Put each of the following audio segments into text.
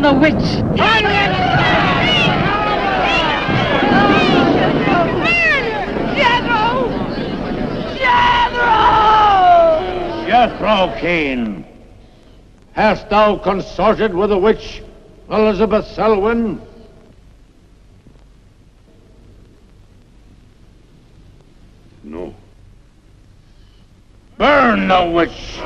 burn the witch! Burn it! Jethro! Jethro! Jethro Keen, hast thou consorted with the witch Elizabeth Selwyn? No. Burn the witch!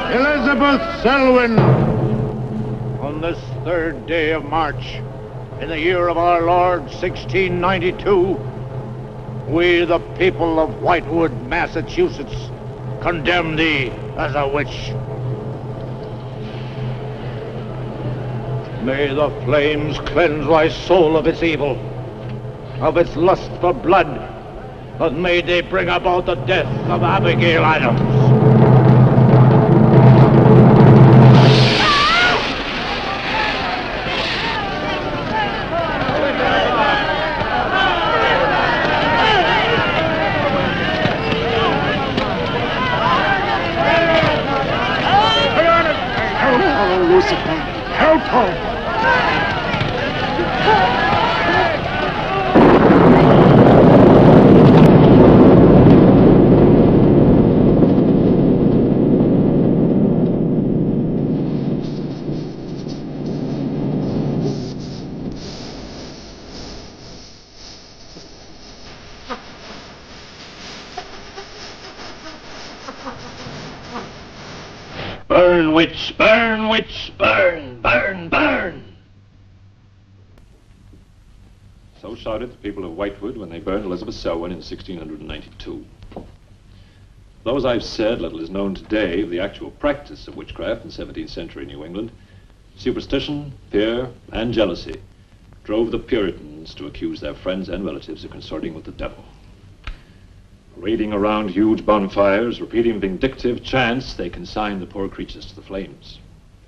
Elizabeth Selwyn, on this 3rd day of March, in the year of our Lord 1692, we, the people of Whitewood, Massachusetts, condemn thee as a witch. May the flames cleanse thy soul of its evil, of its lust for blood, and may they bring about the death of Abigail Adams. Burn, witch, burn, witch, burn, burn, burn! So shouted the people of Whitewood when they burned Elizabeth Selwyn in 1692. Though, as I've said, little is known today of the actual practice of witchcraft in 17th century New England, superstition, fear, and jealousy drove the Puritans to accuse their friends and relatives of consorting with the devil. Raiding around huge bonfires, repeating vindictive chants, they consigned the poor creatures to the flames.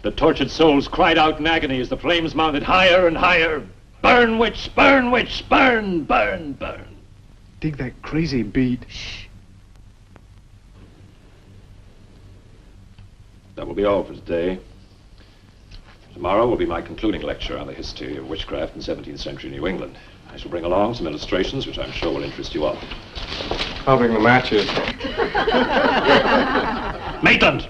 The tortured souls cried out in agony as the flames mounted higher and higher. Burn, witch, burn, witch, burn, burn, burn. Dig that crazy beat. Shh. That will be all for today. Tomorrow will be my concluding lecture on the history of witchcraft in 17th century New England. I shall bring along some illustrations which I'm sure will interest you all. I'll bring the matches. Maitland!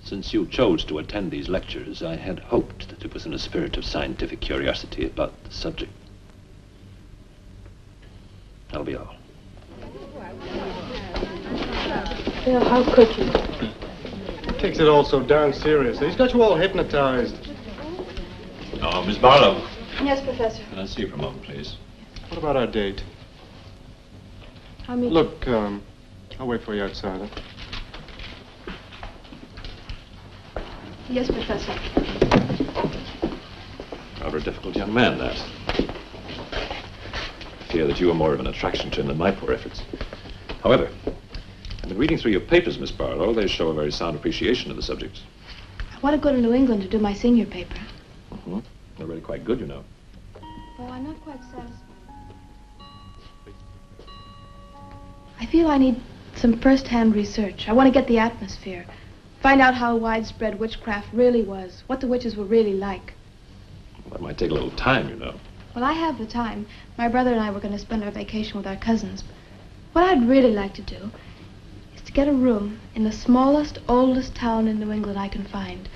Since you chose to attend these lectures, I had hoped that it was in a spirit of scientific curiosity about the subject. That'll be all. Bill, how could you? Takes it all so darn seriously. He's got you all hypnotized. Oh, Miss Barlow. Yes, Professor. Can I see you for a moment, please? What about our date? I'll meet Look, I'll wait for you outside. Huh? Yes, Professor. Rather a difficult young man, that. I fear that you are more of an attraction to him than my poor efforts. However, I've been reading through your papers, Miss Barlow. They show a very sound appreciation of the subject. I want to go to New England to do my senior paper. Mm-hmm. They're really quite good, you know. Well, I'm not quite satisfied. I feel I need some first-hand research. I want to get the atmosphere. Find out how widespread witchcraft really was, what the witches were really like. Well, that might take a little time, you know. Well, I have the time. My brother and I were going to spend our vacation with our cousins. What I'd really like to do is to get a room in the smallest, oldest town in New England I can find.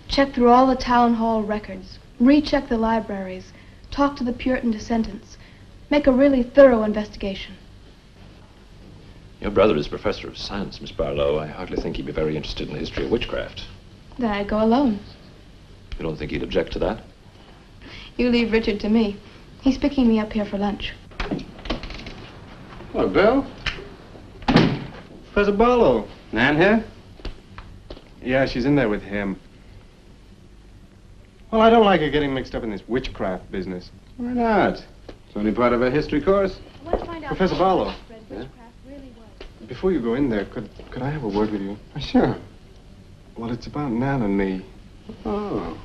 Check through all the town hall records, recheck the libraries, talk to the Puritan descendants, make a really thorough investigation. Your brother is a professor of science, Miss Barlow. I hardly think he'd be very interested in the history of witchcraft. Then I'd go alone. You don't think he'd object to that? You leave Richard to me. He's picking me up here for lunch. Hello, Bill. Professor Barlow. Nan here? Yeah, she's in there with him. Well, I don't like her getting mixed up in this witchcraft business. Why not? It's only part of a history course. I want to find out Professor how Barlow. widespread witchcraft really was. Before you go in there, could I have a word with you? Sure. Well, it's about Nan and me. Oh.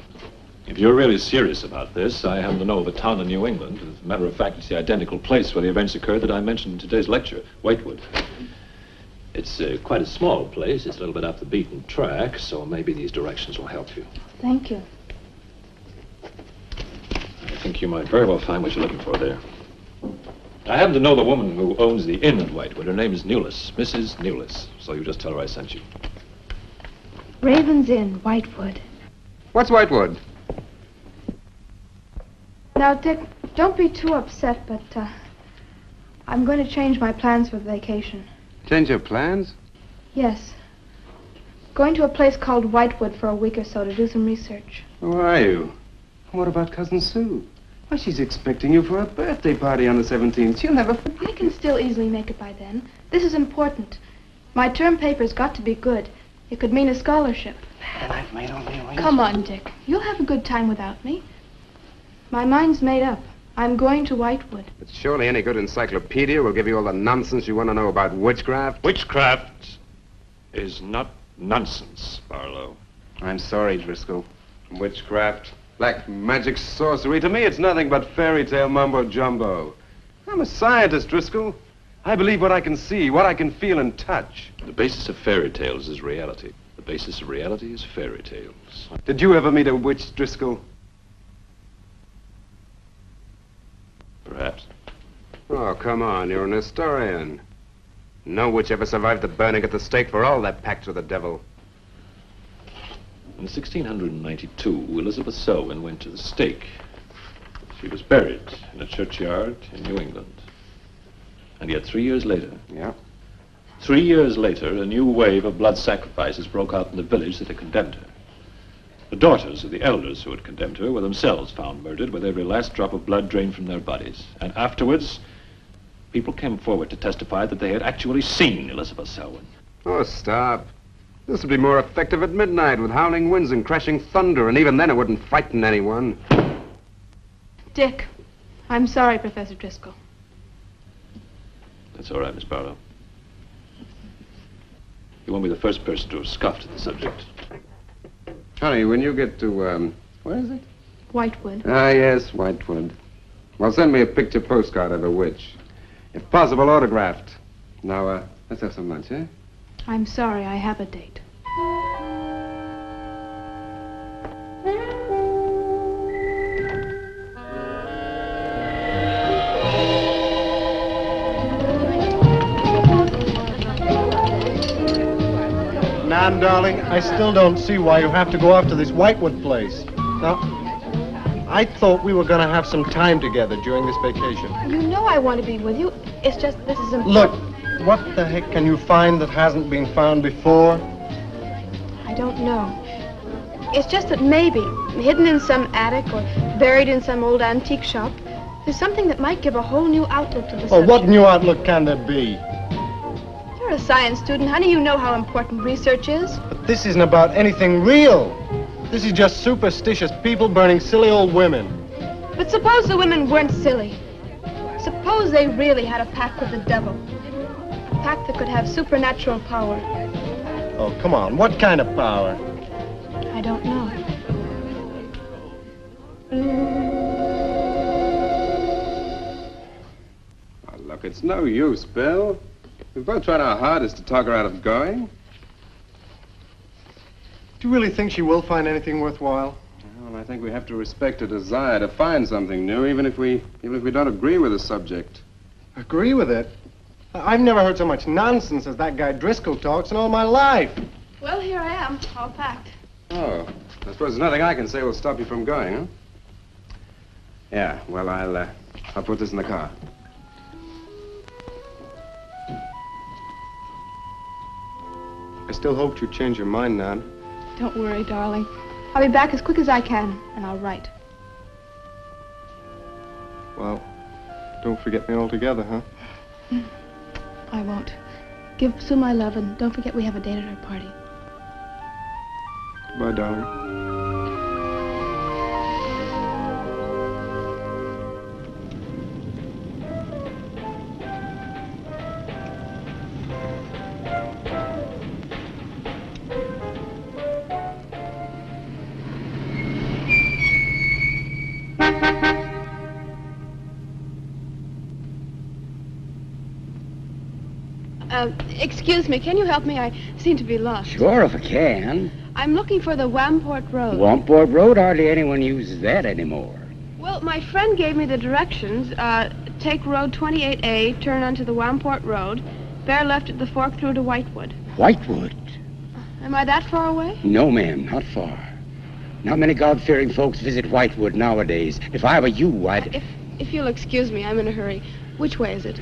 If you're really serious about this, I happen to know of a town in New England. As a matter of fact, it's the identical place where the events occurred that I mentioned in today's lecture, Whitewood. It's quite a small place. It's a little bit off the beaten track, so maybe these directions will help you. Thank you. I think you might very well find what you're looking for there. I happen to know the woman who owns the inn at Whitewood. Her name is Newless, Mrs. Newless. So you just tell her I sent you. Raven's Inn, Whitewood. What's Whitewood? Now, Dick, don't be too upset, but I'm going to change my plans for the vacation. Change your plans? Yes. Going to a place called Whitewood for a week or so to do some research. Who are you? What about Cousin Sue? Why, she's expecting you for a birthday party on the 17th. She'll never forget. I can still easily make it by then. This is important. My term paper's got to be good. It could mean a scholarship. And I've made all the arrangements. Come on, Dick. You'll have a good time without me. My mind's made up. I'm going to Whitewood. But surely any good encyclopedia will give you all the nonsense you want to know about witchcraft. Witchcraft is not nonsense, Barlow. I'm sorry, Driscoll. Witchcraft, black magic, sorcery. To me, it's nothing but fairy tale mumbo-jumbo. I'm a scientist, Driscoll. I believe what I can see, what I can feel and touch. The basis of fairy tales is reality. The basis of reality is fairy tales. Did you ever meet a witch, Driscoll? Perhaps. Oh, come on, you're an historian. No witch ever survived the burning at the stake for all that pact with the devil. In 1692, Elizabeth Selwyn went to the stake. She was buried in a churchyard in New England. And yet 3 years later, Yeah. 3 years later, a new wave of blood sacrifices broke out in the village that had condemned her. The daughters of the elders who had condemned her were themselves found murdered with every last drop of blood drained from their bodies. And afterwards, people came forward to testify that they had actually seen Elizabeth Selwyn. Oh, stop. This would be more effective at midnight with howling winds and crashing thunder, and even then it wouldn't frighten anyone. Dick, I'm sorry, Professor Driscoll. That's all right, Miss Barlow. You won't be the first person to have scoffed at the subject. Honey, when you get to, where is it? Whitewood. Ah, yes, Whitewood. Well, send me a picture postcard of a witch. If possible, autographed. Now, let's have some lunch, eh? I'm sorry, I have a date. Nan, darling, I still don't see why you have to go off to this Whitewood place. Now, I thought we were going to have some time together during this vacation. You know I want to be with you. It's just this is important. Look, what the heck can you find that hasn't been found before? I don't know. It's just that maybe, hidden in some attic or buried in some old antique shop, there's something that might give a whole new outlook to the subject. Oh, what new outlook can there be? You're a science student, honey. You know how important research is. But this isn't about anything real. This is just superstitious people burning silly old women. But suppose the women weren't silly. Suppose they really had a pact with the devil. A pact that could have supernatural power. Oh, come on. What kind of power? I don't know. Oh, look, it's no use, Bill. We've both tried our hardest to talk her out of going. Do you really think she will find anything worthwhile? Well, I think we have to respect her desire to find something new, even if we don't agree with the subject. Agree with it? I've never heard so much nonsense as that guy Driscoll talks in all my life. Well, here I am, all packed. Oh, I suppose there's nothing I can say will stop you from going, huh? Yeah, well, I'll put this in the car. I still hoped you'd change your mind, Nan. Don't worry, darling. I'll be back as quick as I can, and I'll write. Well, don't forget me altogether, huh? I won't. Give Sue my love, and don't forget we have a date at her party. Goodbye, darling. Excuse me, can you help me? I seem to be lost. Sure, if I can. I'm looking for the Wamport Road. Wamport Road, hardly anyone uses that anymore. Well, my friend gave me the directions. Take Road 28A, turn onto the Wamport Road, bear left at the fork through to Whitewood. Whitewood? Am I that far away? No, ma'am, not far. Not many God-fearing folks visit Whitewood nowadays. If I were you, I'd... If you'll excuse me, I'm in a hurry. Which way is it?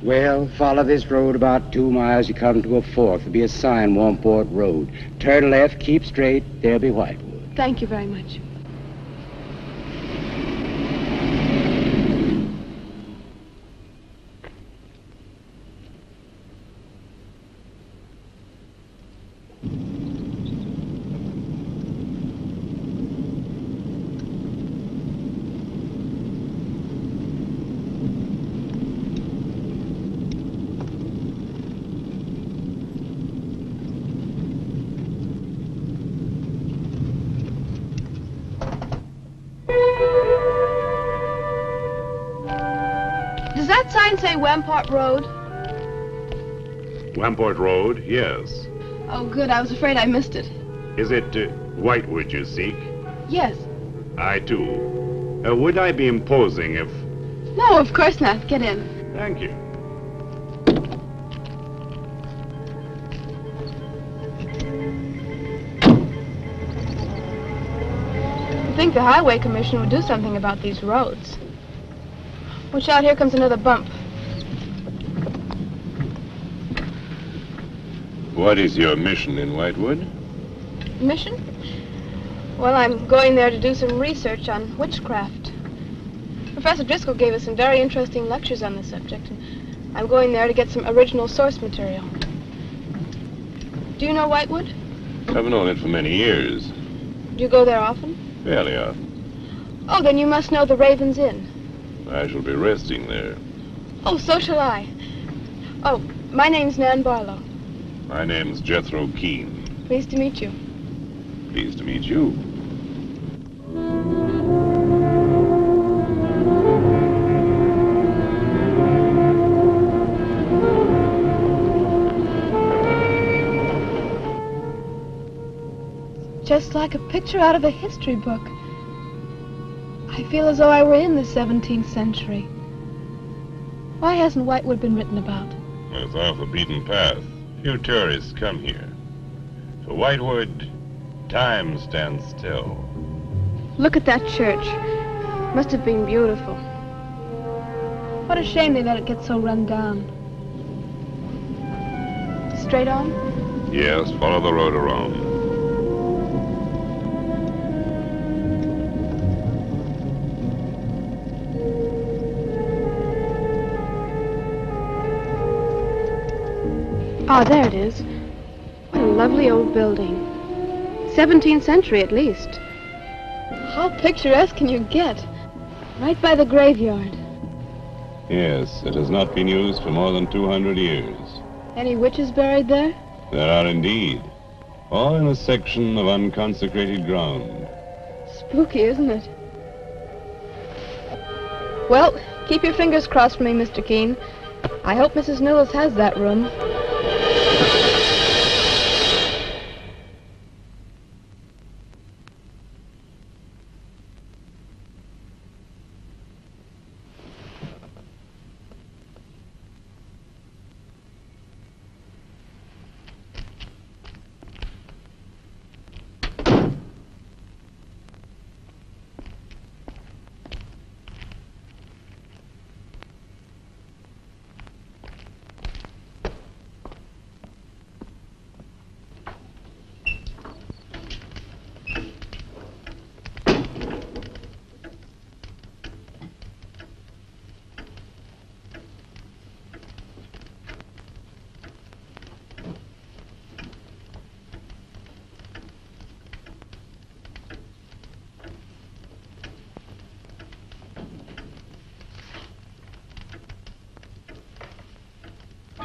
Well, follow this road about 2 miles. You come to a fork. There'll be a sign, Wamport Road. Turn left, keep straight. There'll be Whitewood. Thank you very much. Does that sign say Wamport Road? Wamport Road, yes. Oh, good. I was afraid I missed it. Is it Whitewood you seek? Yes. I, too. Would I be imposing if... No, of course not. Get in. Thank you. I think the Highway Commission would do something about these roads. Watch out, here comes another bump. What is your mission in Whitewood? Mission? Well, I'm going there to do some research on witchcraft. Professor Driscoll gave us some very interesting lectures on the subject, and I'm going there to get some original source material. Do you know Whitewood? I've known it for many years. Do you go there often? Fairly often. Oh, then you must know the Raven's Inn. I shall be resting there. Oh, so shall I. Oh, my name's Nan Barlow. My name's Jethro Keene. Pleased to meet you. Pleased to meet you. Just like a picture out of a history book. I feel as though I were in the 17th century. Why hasn't Whitewood been written about? It's off the beaten path. Few tourists come here. For Whitewood, time stands still. Look at that church. Must have been beautiful. What a shame they let it get so run down. Straight on? Yes, follow the road around. Ah, there it is. What a lovely old building. 17th century at least. How picturesque can you get? Right by the graveyard. Yes, it has not been used for more than 200 years. Any witches buried there? There are indeed. All in a section of unconsecrated ground. Spooky, isn't it? Well, keep your fingers crossed for me, Mr. Keene. I hope Mrs. Newells has that room.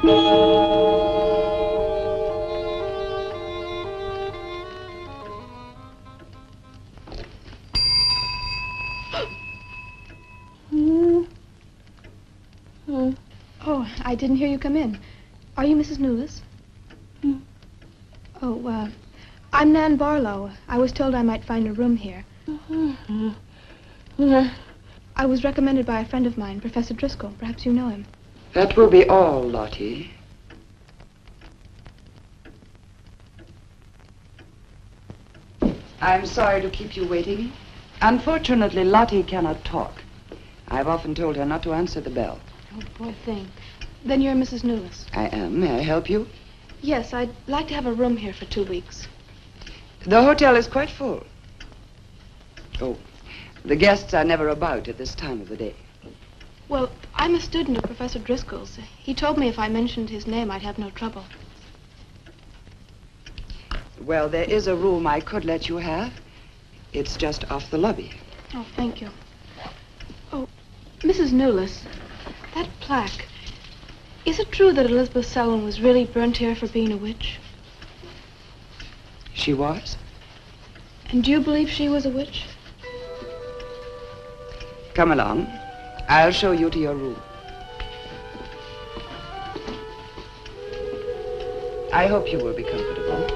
Oh, I didn't hear you come in. Are you Mrs. Newless? Oh, I'm Nan Barlow. I was told I might find a room here. I was recommended by a friend of mine, Professor Driscoll. Perhaps you know him. That will be all, Lottie. I'm sorry to keep you waiting. Unfortunately, Lottie cannot talk. I've often told her not to answer the bell. Oh, poor thing. Then you're Mrs. Newless. I am. May I help you? Yes, I'd like to have a room here for 2 weeks. The hotel is quite full. Oh, the guests are never about at this time of the day. Well, I'm a student of Professor Driscoll's. He told me if I mentioned his name, I'd have no trouble. Well, there is a room I could let you have. It's just off the lobby. Oh, thank you. Oh, Mrs. Newless, that plaque. Is it true that Elizabeth Selwyn was really burnt here for being a witch? She was? And do you believe she was a witch? Come along. I'll show you to your room. I hope you will be comfortable.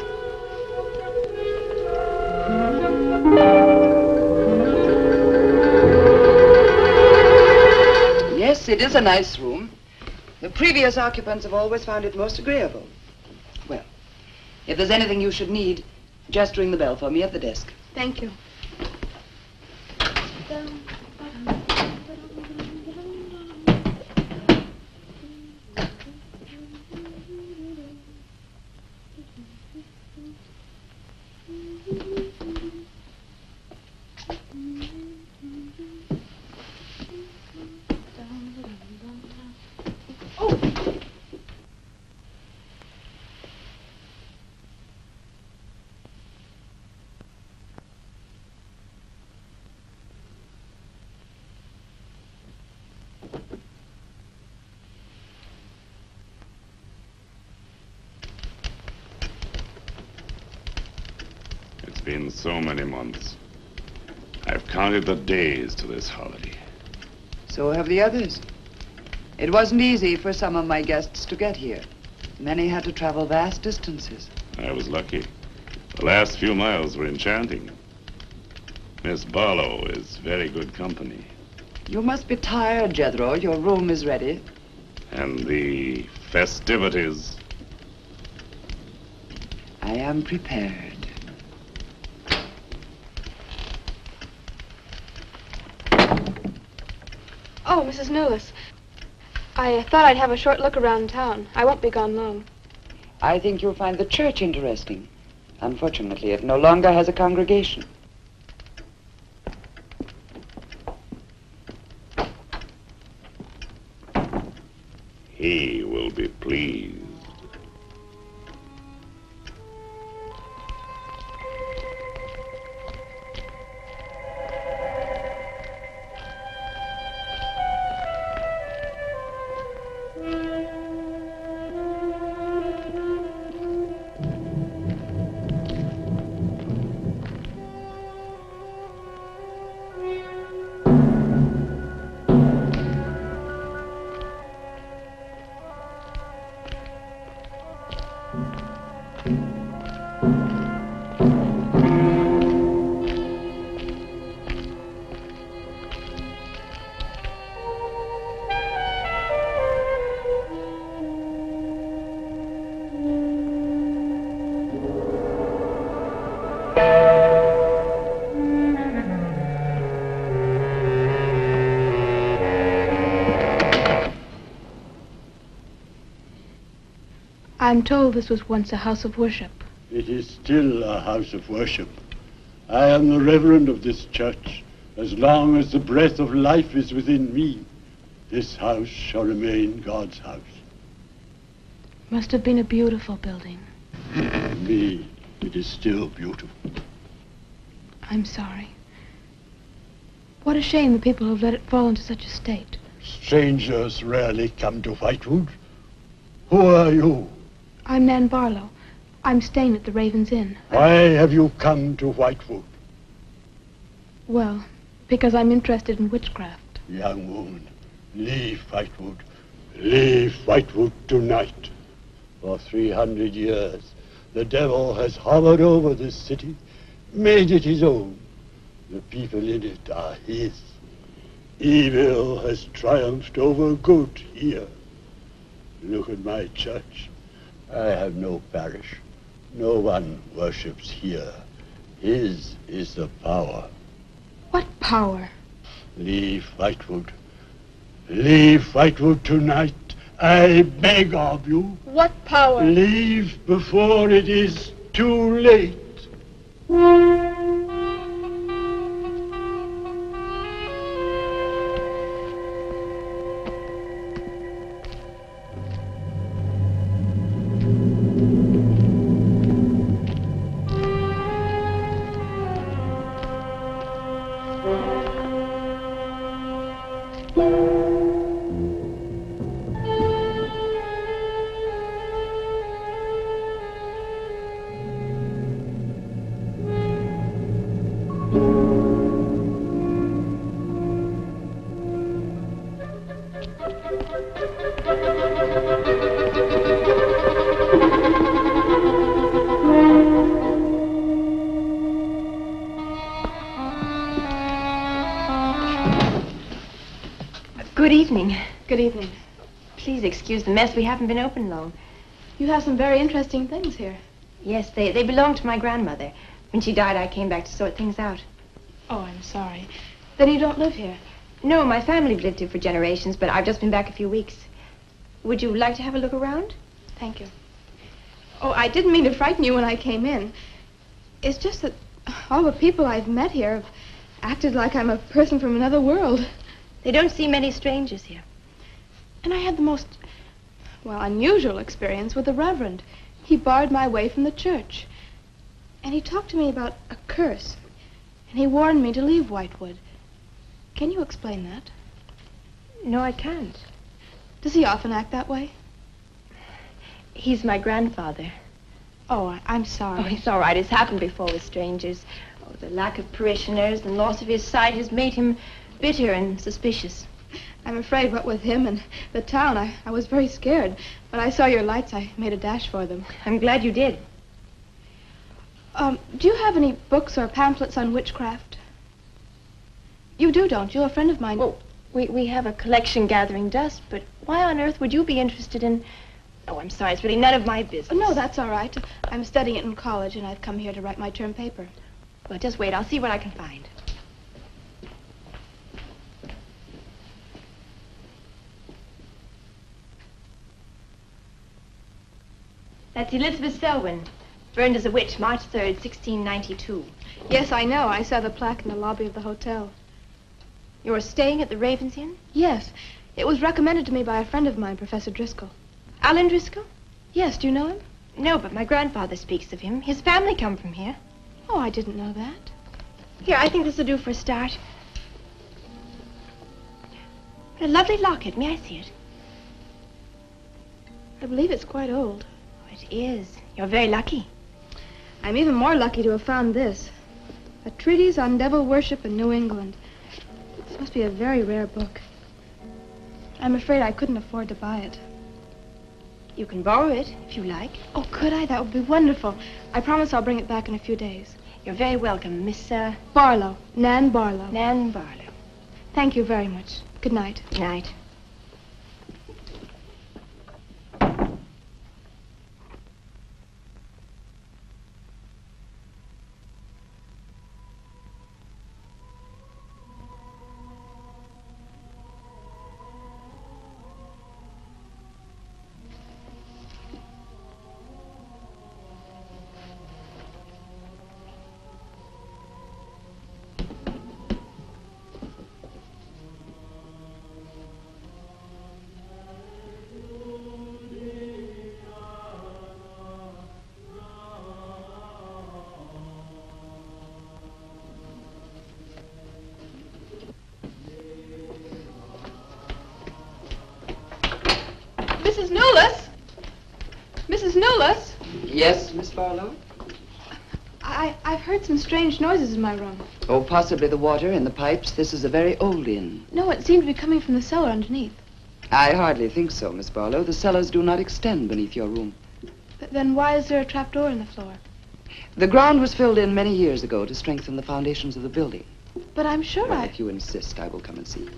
Yes, it is a nice room. The previous occupants have always found it most agreeable. Well, if there's anything you should need, just ring the bell for me at the desk. Thank you. It's been so many months. I've counted the days to this holiday. So have the others. It wasn't easy for some of my guests to get here. Many had to travel vast distances. I was lucky. The last few miles were enchanting. Miss Barlow is very good company. You must be tired, Jethro. Your room is ready. And the festivities. I am prepared. Oh, Mrs. Newless. I thought I'd have a short look around town. I won't be gone long. I think you'll find the church interesting. Unfortunately, it no longer has a congregation. He will be pleased. I'm told this was once a house of worship. It is still a house of worship. I am the reverend of this church. As long as the breath of life is within me, this house shall remain God's house. Must have been a beautiful building. To me, it is still beautiful. I'm sorry. What a shame the people have let it fall into such a state. Strangers rarely come to Whitewood. Who are you? I'm Nan Barlow. I'm staying at the Raven's Inn. Why have you come to Whitewood? Well, because I'm interested in witchcraft. Young woman, leave Whitewood. Leave Whitewood tonight. For 300 years, the devil has hovered over this city, made it his own. The people in it are his. Evil has triumphed over good here. Look at my church. I have no parish. No one worships here. His is the power. What power? Leave Whitewood. Leave Whitewood tonight. I beg of you. What power? Leave before it is too late. Good evening. Good evening. Please excuse the mess. We haven't been open long. You have some very interesting things here. Yes, they belong to my grandmother. When she died, I came back to sort things out. Oh, I'm sorry. Then you don't live here? No, my family've lived here for generations, but I've just been back a few weeks. Would you like to have a look around? Thank you. Oh, I didn't mean to frighten you when I came in. It's just that all the people I've met here have acted like I'm a person from another world. They don't see many strangers here. And I had the most, well, unusual experience with the Reverend. He barred my way from the church. And he talked to me about a curse. And he warned me to leave Whitewood. Can you explain that? No, I can't. Does he often act that way? He's my grandfather. Oh, I'm sorry. Oh, it's all right. It's happened before with strangers. Oh, the lack of parishioners and loss of his sight has made him bitter and suspicious. I'm afraid what with him and the town, I was very scared. When I saw your lights, I made a dash for them. I'm glad you did. Do you have any books or pamphlets on witchcraft? You do, don't you? A friend of mine... Oh, we have a collection gathering dust, but why on earth would you be interested in... Oh, I'm sorry. It's really none of my business. Oh, no, that's all right. I'm studying it in college, and I've come here to write my term paper. Well, just wait. I'll see what I can find. That's Elizabeth Selwyn, burned as a witch, March 3rd, 1692. Yes, I know. I saw the plaque in the lobby of the hotel. You're staying at the Raven's Inn? Yes. It was recommended to me by a friend of mine, Professor Driscoll. Alan Driscoll? Yes, do you know him? No, but my grandfather speaks of him. His family come from here. Oh, I didn't know that. Here, I think this will do for a start. What a lovely locket. May I see it? I believe it's quite old. It is. You're very lucky. I'm even more lucky to have found this. A treatise on devil worship in New England. This must be a very rare book. I'm afraid I couldn't afford to buy it. You can borrow it, if you like. Oh, could I? That would be wonderful. I promise I'll bring it back in a few days. You're very welcome, Miss, Barlow. Nan Barlow. Nan Barlow. Thank you very much. Good night. Good night. Miss Newless? Yes, Miss Barlow? I've heard some strange noises in my room. Oh, possibly the water in the pipes. This is a very old inn. No, it seemed to be coming from the cellar underneath. I hardly think so, Miss Barlow. The cellars do not extend beneath your room. But then why is there a trapdoor in the floor? The ground was filled in many years ago to strengthen the foundations of the building. But I'm sure Well, if you insist, I will come and see.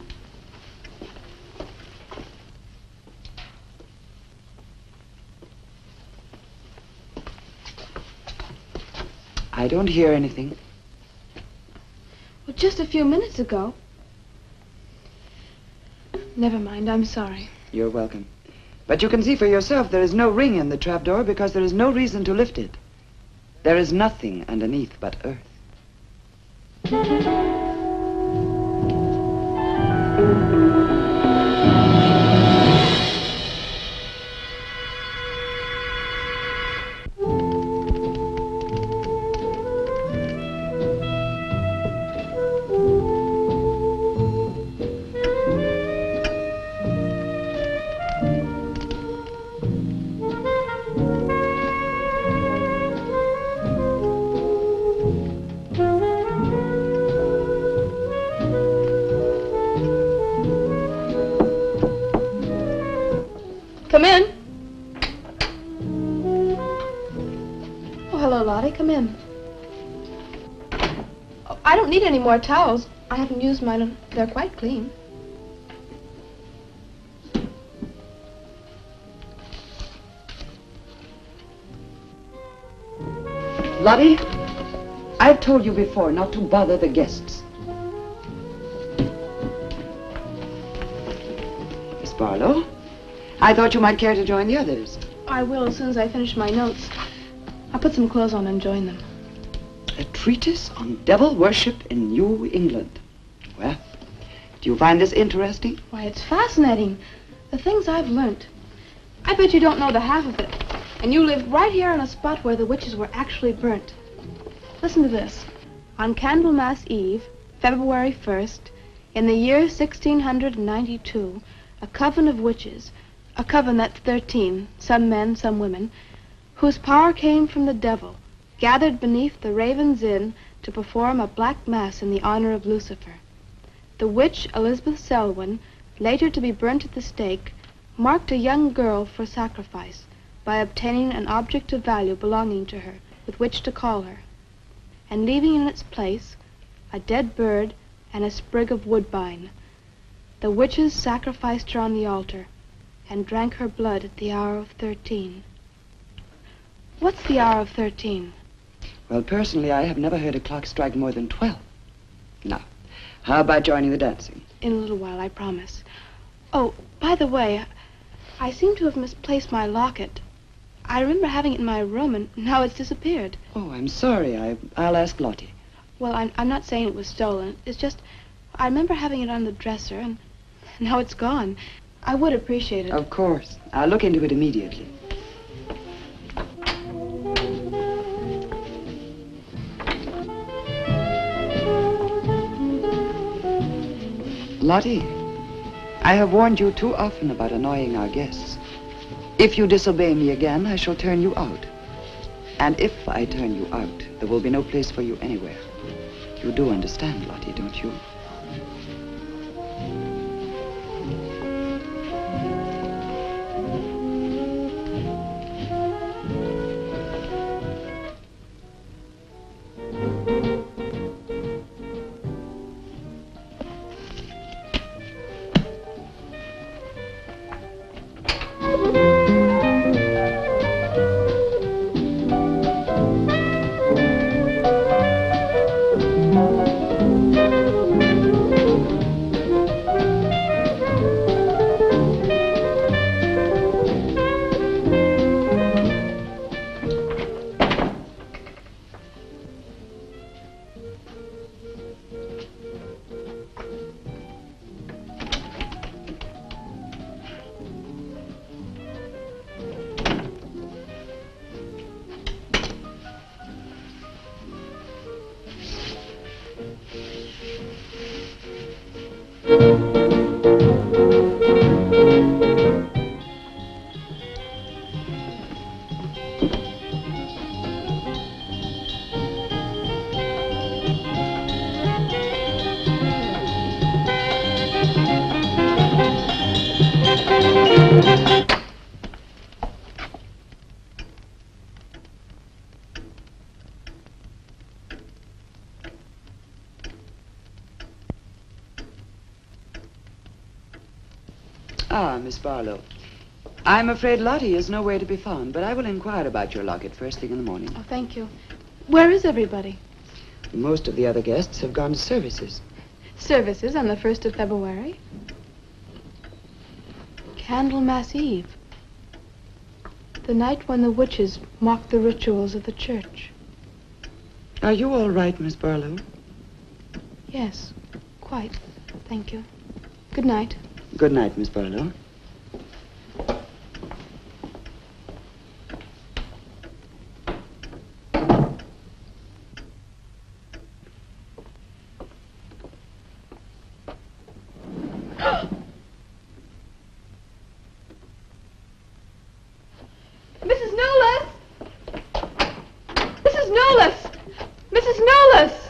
I don't hear anything. Well, just a few minutes ago. Never mind, I'm sorry. You're welcome. But you can see for yourself there is no ring in the trapdoor because there is no reason to lift it. There is nothing underneath but earth. Come in. Oh, hello, Lottie. Come in. Oh, I don't need any more towels. I haven't used mine. They're quite clean. Lottie, I've told you before not to bother the guests. Miss Barlow, I thought you might care to join the others. I will as soon as I finish my notes. I'll put some clothes on and join them. A treatise on devil worship in New England. Well, do you find this interesting? Why, it's fascinating. The things I've learnt. I bet you don't know the half of it. And you lived right here on a spot where the witches were actually burnt. Listen to this. On Candlemas Eve, February 1st, in the year 1692, a coven of witches, a coven that's 13, some men, some women, whose power came from the devil, gathered beneath the Raven's Inn to perform a black mass in the honor of Lucifer. The witch Elizabeth Selwyn, later to be burnt at the stake, marked a young girl for sacrifice by obtaining an object of value belonging to her with which to call her, and leaving in its place a dead bird and a sprig of woodbine. The witches sacrificed her on the altar and drank her blood at the hour of 13. What's the hour of 13? Well, personally, I have never heard a clock strike more than 12. Now, how about joining the dancing? In a little while, I promise. Oh, by the way, I seem to have misplaced my locket. I remember having it in my room, and now it's disappeared. Oh, I'm sorry. I'll ask Lottie. Well, I'm not saying it was stolen. It's just, I remember having it on the dresser, and now it's gone. I would appreciate it. Of course. I'll look into it immediately. Lottie, I have warned you too often about annoying our guests. If you disobey me again, I shall turn you out. And if I turn you out, there will be no place for you anywhere. You do understand, Lottie, don't you? Ah, Miss Barlow. I'm afraid Lottie is nowhere to be found, but I will inquire about your locket first thing in the morning. Oh, thank you. Where is everybody? Most of the other guests have gone to services. Services on the 1st of February. Candlemas Eve. The night when the witches mocked the rituals of the church. Are you all right, Miss Barlow? Yes, quite. Thank you. Good night. Good night, Miss Barlow. Mrs. Knowles! Mrs. Knowles! Mrs. Knowles!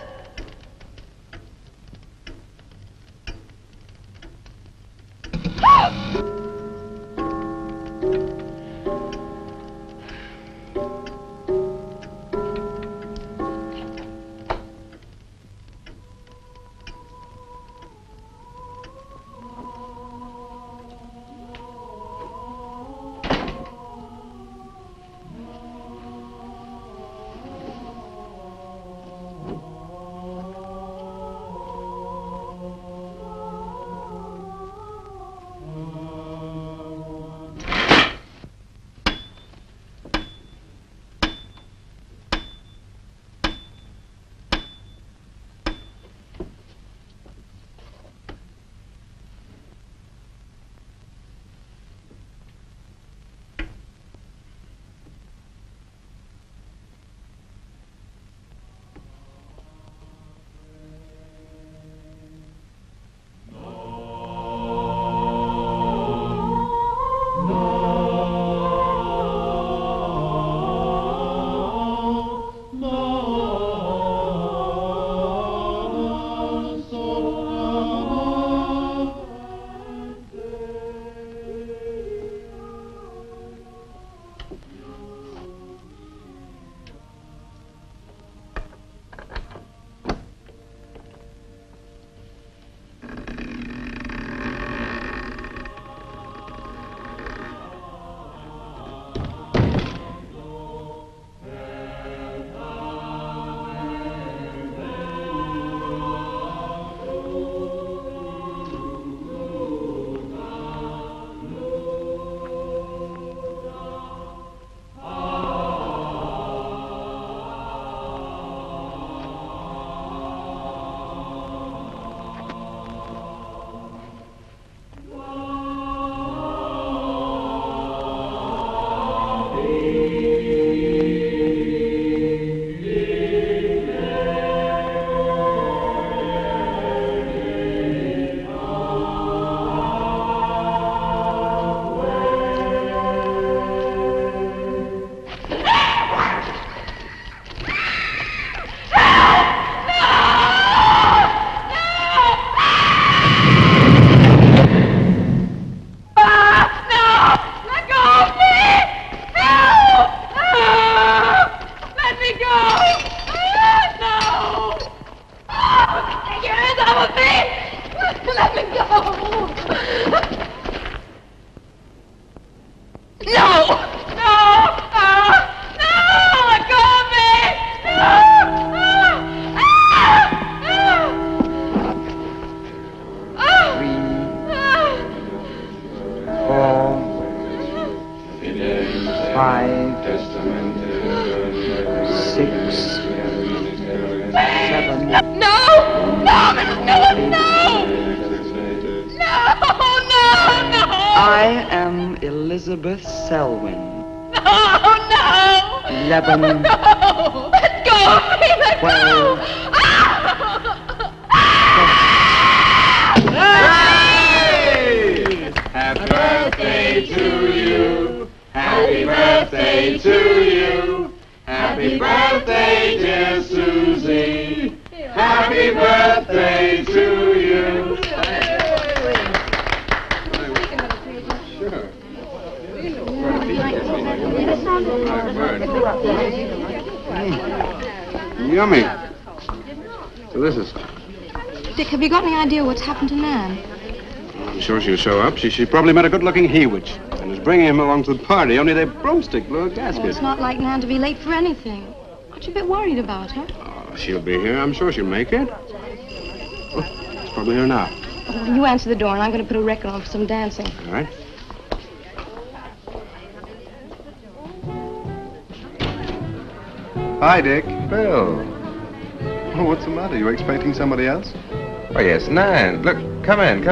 Yummy. Delicious. Dick, have you got any idea what's happened to Nan? I'm sure she'll show up. She probably met a good-looking he-witch and is bringing him along to the party, only their broomstick blew a gasket. Well, it's not like Nan to be late for anything. Aren't you a bit worried about her? Oh, she'll be here. I'm sure she'll make it. Oh, it's probably here now. Well, you answer the door, and I'm going to put a record on for some dancing. All right. Hi, Dick. Bill. Oh, what's the matter? You expecting somebody else? Oh, yes, Nan. Look, come in.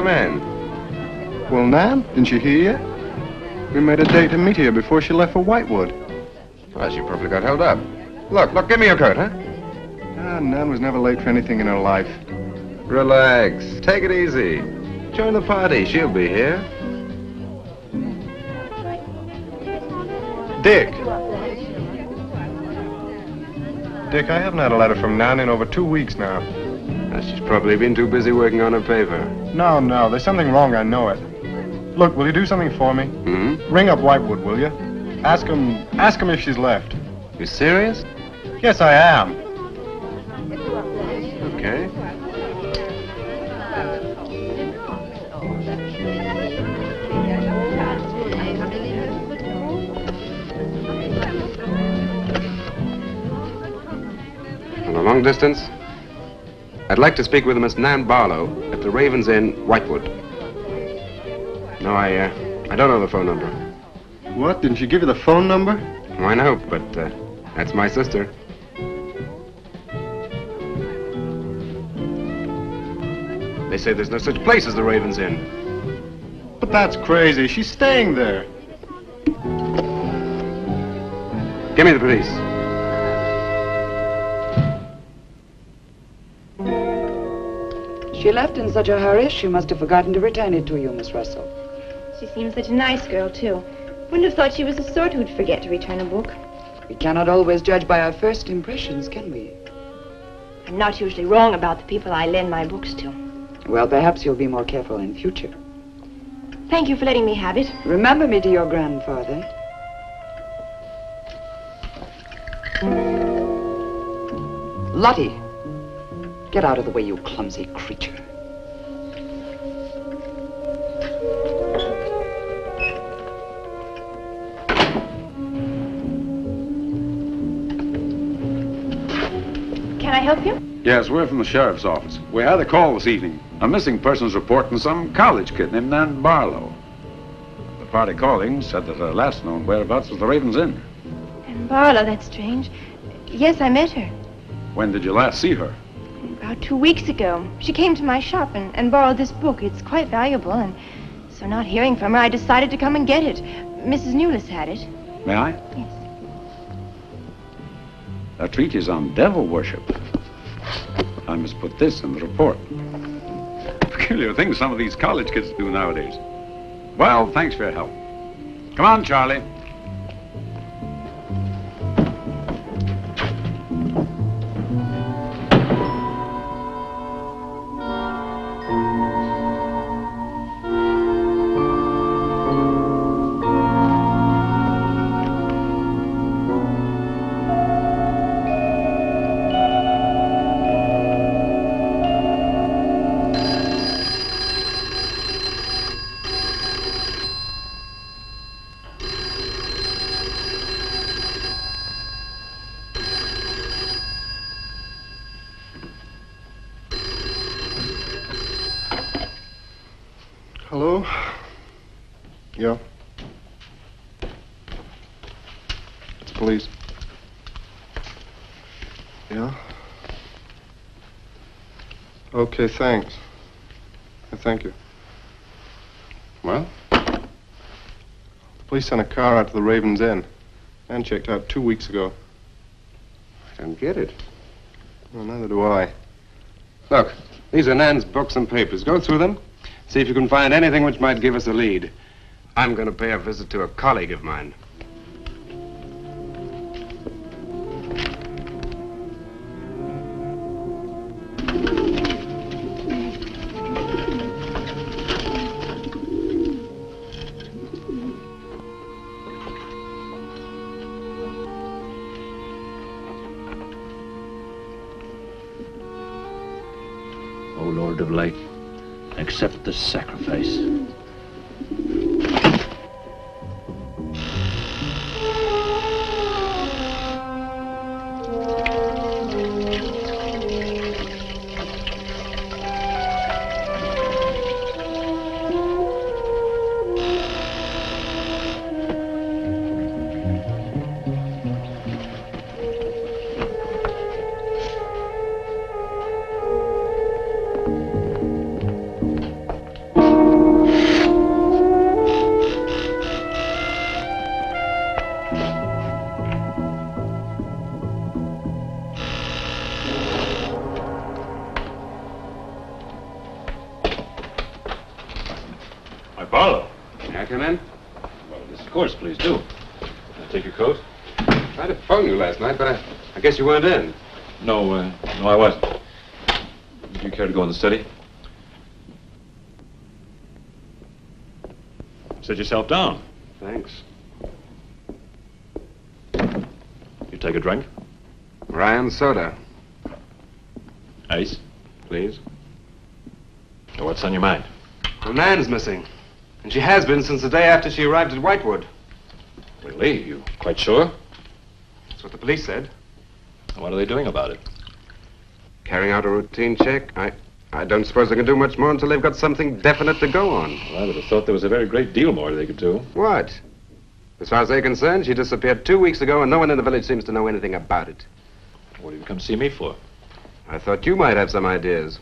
Well, Nan, didn't you hear yet? We made a date to meet here before she left for Whitewood. Well, she probably got held up. Look, give me your coat, huh? Ah, Nan was never late for anything in her life. Relax. Take it easy. Join the party. She'll be here. Dick. Dick, I haven't had a letter from Nan in over 2 weeks now. She's probably been too busy working on her paper. No, there's something wrong, I know it. Look, will you do something for me? Mm-hmm. Ring up Whitewood, will you? Ask him if she's left. You serious? Yes, I am. Okay. On a long distance, I'd like to speak with Miss Nan Barlow at the Ravens Inn, Whitewood. No, I don't know the phone number. What? Didn't she give you the phone number? Oh, I know, but that's my sister. They say there's no such place as the Ravens Inn. But that's crazy. She's staying there. Give me the police. She left in such a hurry, she must have forgotten to return it to you, Miss Russell. She seems such a nice girl, too. Wouldn't have thought she was the sort who'd forget to return a book. We cannot always judge by our first impressions, can we? I'm not usually wrong about the people I lend my books to. Well, perhaps you'll be more careful in future. Thank you for letting me have it. Remember me to your grandfather. Lottie, get out of the way, you clumsy creature. Can I help you? Yes, we're from the sheriff's office. We had a call this evening. A missing persons report from some college kid named Nan Barlow. The party calling said that her last known whereabouts was the Ravens Inn. And Barlow, that's strange. Yes, I met her. When did you last see her? About 2 weeks ago. She came to my shop and borrowed this book. It's quite valuable, and so not hearing from her, I decided to come and get it. Mrs. Newless had it. May I? Yes. A treatise on devil worship. I must put this in the report. Peculiar things some of these college kids do nowadays. Well, thanks for your help. Come on, Charlie. Hello? Yeah? It's police. Yeah? Okay, thanks. Thank you. Well? The police sent a car out to the Ravens Inn. Man checked out 2 weeks ago. I don't get it. Well, neither do I. Look, these are Nan's books and papers. Go through them. See if you can find anything which might give us a lead. I'm going to pay a visit to a colleague of mine. O Lord of light, accept the sacrifice. Barlow. May I come in? Well, yes, of course, please do. Can I take your coat? I tried to phone you last night, but I guess you weren't in. No, I wasn't. Do you care to go in the study? Sit yourself down. Thanks. You take a drink? Ryan soda. Ice, please. Now, what's on your mind? Well, Nan's missing. And she has been since the day after she arrived at Whitewood. Really? You quite sure? That's what the police said. What are they doing about it? Carrying out a routine check. I don't suppose they can do much more until they've got something definite to go on. Well, I would have thought there was a very great deal more they could do. What? As far as they're concerned, she disappeared 2 weeks ago and no one in the village seems to know anything about it. What did you come see me for? I thought you might have some ideas.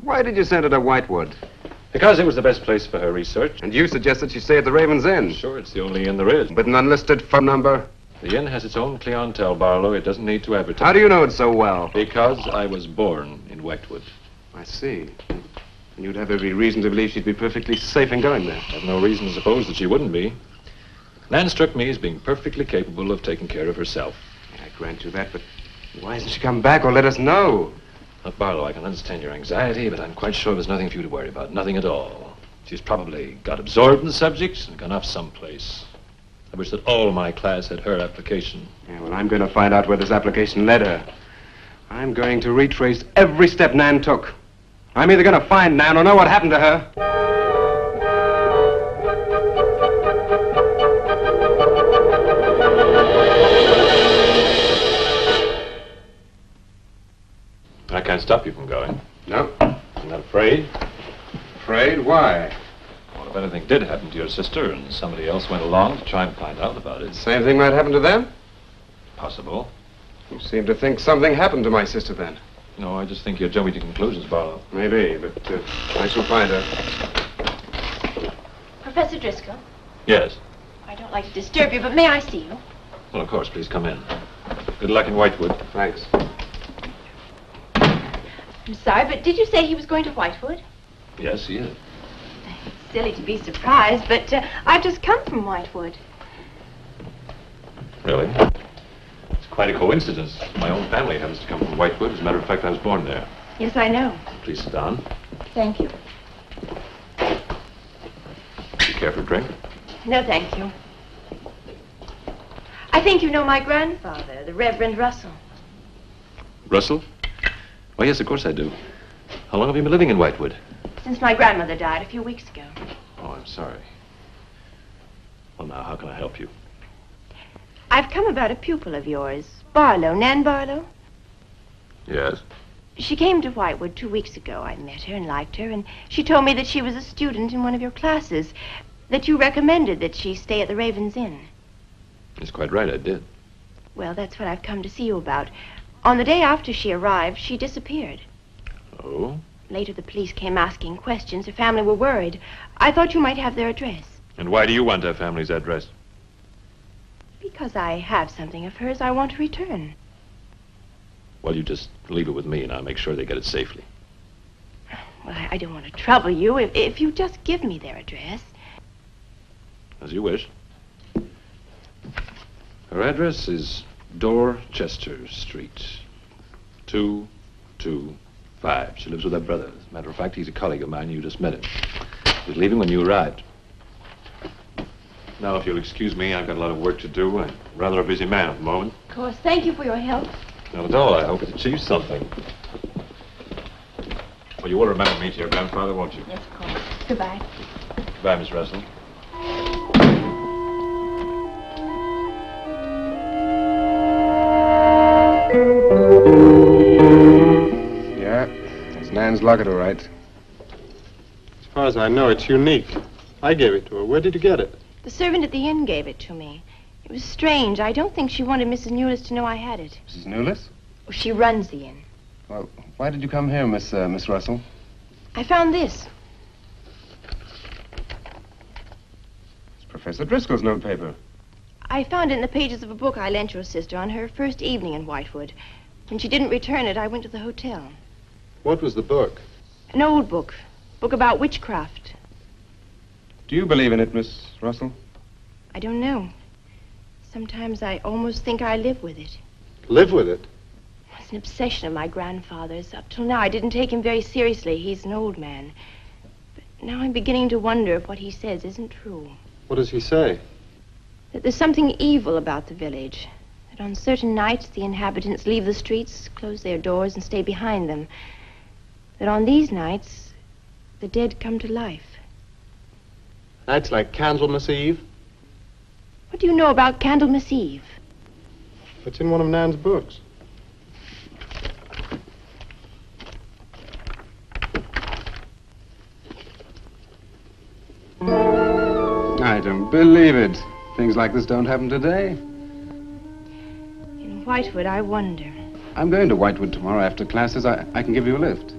Why did you send her to Whitewood? Because it was the best place for her research. And you suggested she stay at the Raven's Inn. Sure, it's the only inn there is. With an unlisted phone number? The inn has its own clientele, Barlow. It doesn't need to advertise. How do you know it so well? Because I was born in Whitewood. I see. And you'd have every reason to believe she'd be perfectly safe in going there. I have no reason to suppose that she wouldn't be. Nan struck me as being perfectly capable of taking care of herself. I grant you that, but why hasn't she come back or let us know? Look, Barlow, I can understand your anxiety, but I'm quite sure there's nothing for you to worry about. Nothing at all. She's probably got absorbed in the subject and gone off someplace. I wish that all my class had her application. Yeah, well, I'm going to find out where this application led her. I'm going to retrace every step Nan took. I'm either going to find Nan or know what happened to her. I can't stop you from going. No. I'm not afraid. Afraid? Why? Well, if anything did happen to your sister and somebody else went along to try and find out about it. Same thing might happen to them? Possible. You seem to think something happened to my sister then. No, I just think you're jumping to conclusions, Barlow. Maybe, but I shall find her. Professor Driscoll, Yes. I don't like to disturb you, but may I see you? Well, of course, please come in. Good luck in Whitewood. Thanks. I'm sorry, but did you say he was going to Whitewood? Yes, he is. It's silly to be surprised, but I've just come from Whitewood. Really? It's quite a coincidence. My own family happens to come from Whitewood. As a matter of fact, I was born there. Yes, I know. Please sit down. Thank you. You care for a drink? No, thank you. I think you know my grandfather, the Reverend Russell. Russell? Oh, yes, of course I do. How long have you been living in Whitewood? Since my grandmother died a few weeks ago. Oh, I'm sorry. Well, now, how can I help you? I've come about a pupil of yours, Barlow, Nan Barlow. Yes? She came to Whitewood 2 weeks ago. I met her and liked her, and she told me that she was a student in one of your classes, that you recommended that she stay at the Raven's Inn. That's quite right, I did. Well, that's what I've come to see you about. On the day after she arrived, she disappeared. Oh? Later, the police came asking questions. Her family were worried. I thought you might have their address. And why do you want her family's address? Because I have something of hers I want to return. Well, you just leave it with me, and I'll make sure they get it safely. Well, I don't want to trouble you. If you just give me their address. As you wish. Her address is Dorchester Street, 225. She lives with her brother. As a matter of fact, he's a colleague of mine. You just met him. He was leaving when you arrived. Now, if you'll excuse me, I've got a lot of work to do. I'm rather a busy man at the moment. Of course. Thank you for your help. Not at all. I hope it achieves something. Well, you will remember me to your grandfather, won't you? Yes, of course. Goodbye. Goodbye, Miss Russell. Yeah, it's Nan's locket, all right. As far as I know, it's unique. I gave it to her. Where did you get it? The servant at the inn gave it to me. It was strange. I don't think she wanted Mrs. Newless to know I had it. Mrs. Newless? Oh, she runs the inn. Well, why did you come here, Miss Russell? I found this. It's Professor Driscoll's notepaper. I found it in the pages of a book I lent your sister on her first evening in Whitewood. When she didn't return it, I went to the hotel. What was the book? An old book. Book about witchcraft. Do you believe in it, Miss Russell? I don't know. Sometimes I almost think I live with it. Live with it? It's an obsession of my grandfather's. Up till now, I didn't take him very seriously. He's an old man. But now I'm beginning to wonder if what he says isn't true. What does he say? That there's something evil about the village. That on certain nights, the inhabitants leave the streets, close their doors, and stay behind them. That on these nights, the dead come to life. Nights like Candlemas Eve? What do you know about Candlemas Eve? It's in one of Nan's books. I don't believe it. Things like this don't happen today. In Whitewood, I wonder. I'm going to Whitewood tomorrow after classes. I can give you a lift.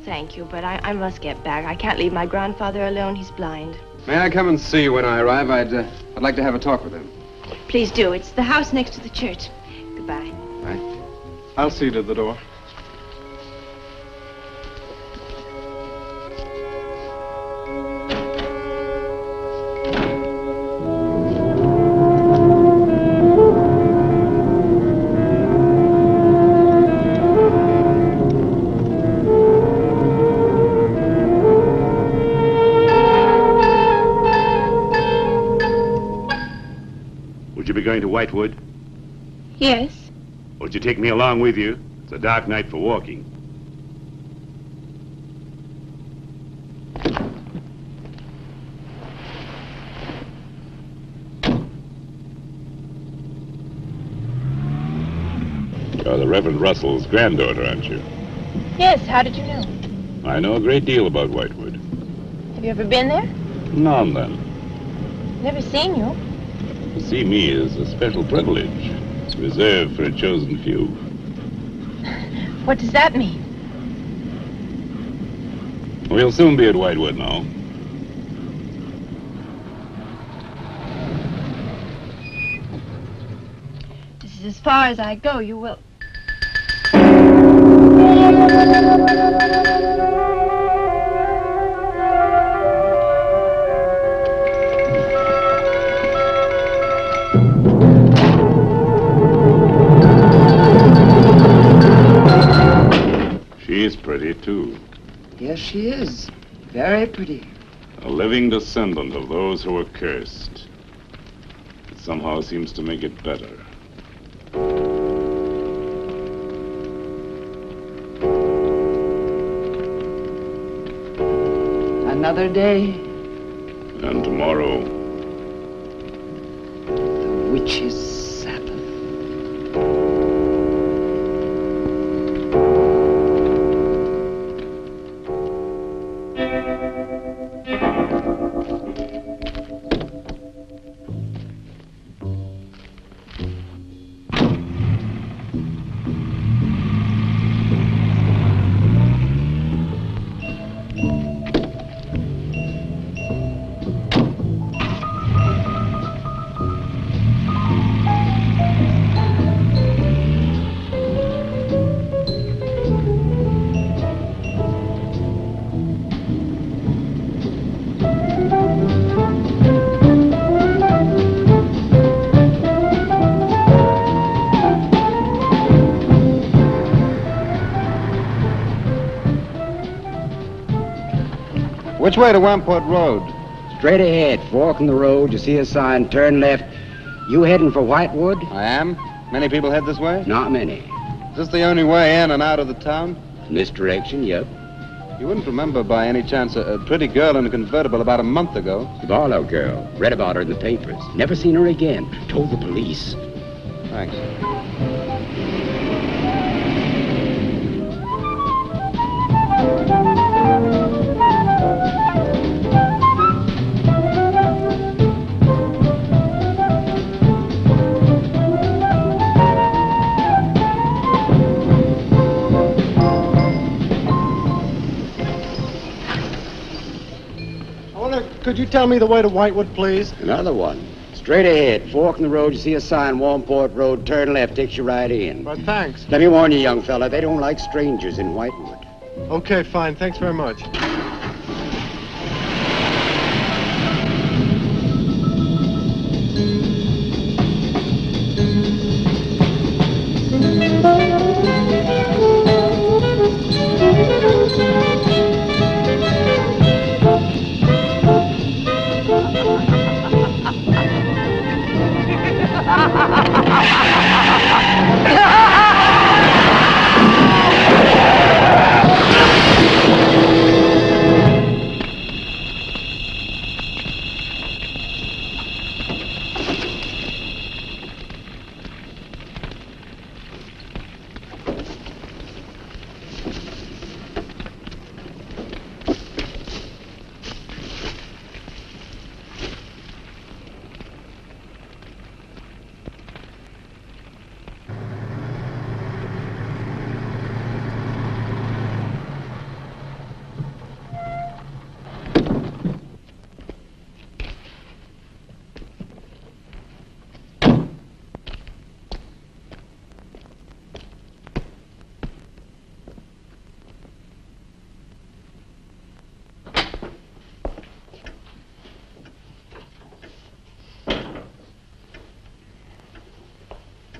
Thank you, but I must get back. I can't leave my grandfather alone. He's blind. May I come and see you when I arrive? I'd like to have a talk with him. Please do. It's the house next to the church. Goodbye. Bye. I'll see you to the door. Going to Whitewood? Yes. Would you take me along with you? It's a dark night for walking. You're the Reverend Russell's granddaughter, aren't you? Yes, how did you know? I know a great deal about Whitewood. Have you ever been there? Now and then. Never seen you. To see me is a special privilege. It's reserved for a chosen few. What does that mean? We'll soon be at Whitewood now. This is as far as I go. You will... She's pretty, too. Yes, she is. Very pretty. A living descendant of those who were cursed. It somehow seems to make it better. Another day. And tomorrow. The witch's Sabbath. Which way to Wamport Road? Straight ahead, fork in the road, you see a sign, turn left. You heading for Whitewood? I am. Many people head this way? Not many. Is this the only way in and out of the town? In this direction, yep. You wouldn't remember by any chance a pretty girl in a convertible about a month ago? Barlow girl. Read about her in the papers. Never seen her again. Told the police. Thanks. Could you tell me the way to Whitewood, please? Another one. Straight ahead. Fork in the road, you see a sign, Warmport Road. Turn left, takes you right in. But thanks. Let me warn you, young fella, they don't like strangers in Whitewood. Okay, fine. Thanks very much.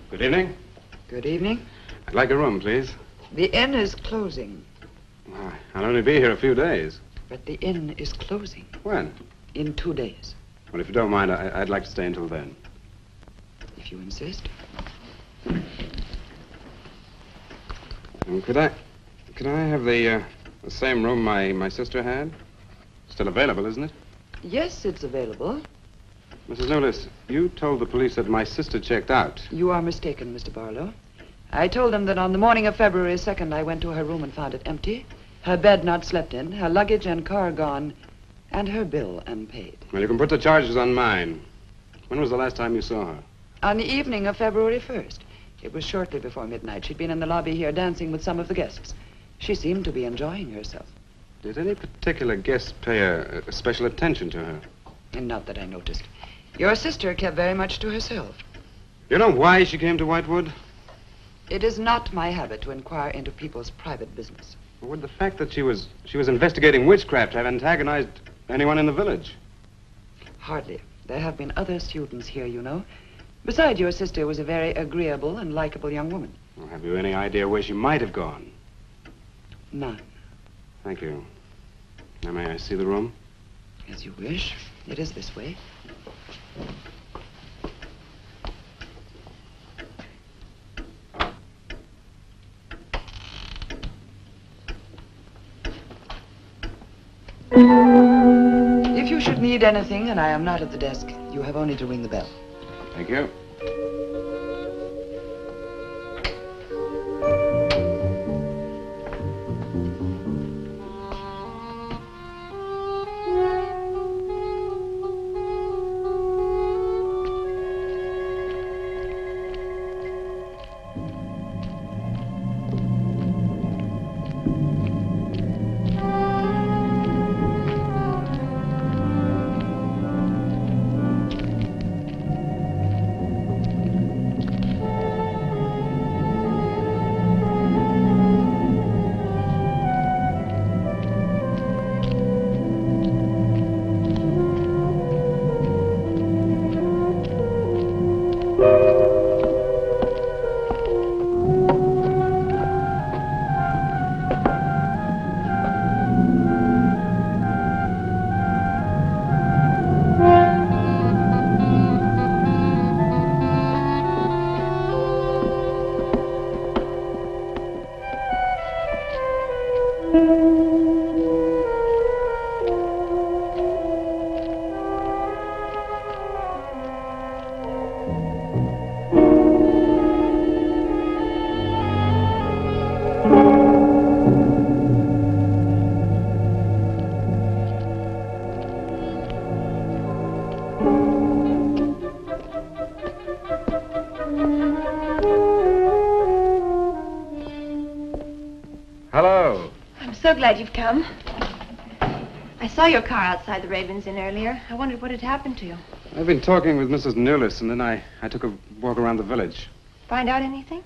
Good evening. Good evening. I'd like a room, please. The inn is closing. I'll only be here a few days. But the inn is closing. When? In 2 days. Well, if you don't mind, I'd like to stay until then. If you insist. Could I have the same room my sister had? Still available, isn't it? Yes, it's available. Mrs. Newless, you told the police that my sister checked out. You are mistaken, Mr. Barlow. I told them that on the morning of February 2nd, I went to her room and found it empty, her bed not slept in, her luggage and car gone, and her bill unpaid. Well, you can put the charges on mine. When was the last time you saw her? On the evening of February 1st. It was shortly before midnight. She'd been in the lobby here dancing with some of the guests. She seemed to be enjoying herself. Did any particular guest pay a special attention to her? And not that I noticed. Your sister kept very much to herself. You know why she came to Whitewood? It is not my habit to inquire into people's private business. Would the fact that she was investigating witchcraft have antagonized anyone in the village? Hardly. There have been other students here, you know. Besides, your sister was a very agreeable and likable young woman. Well, have you any idea where she might have gone? None. Thank you. Now, may I see the room? As you wish. It is this way. If you should need anything and I am not at the desk, you have only to ring the bell. Thank you. Hello. I'm so glad you've come. I saw your car outside the Ravens Inn earlier. I wondered what had happened to you. I've been talking with Mrs. Newless, and then I took a walk around the village. Find out anything?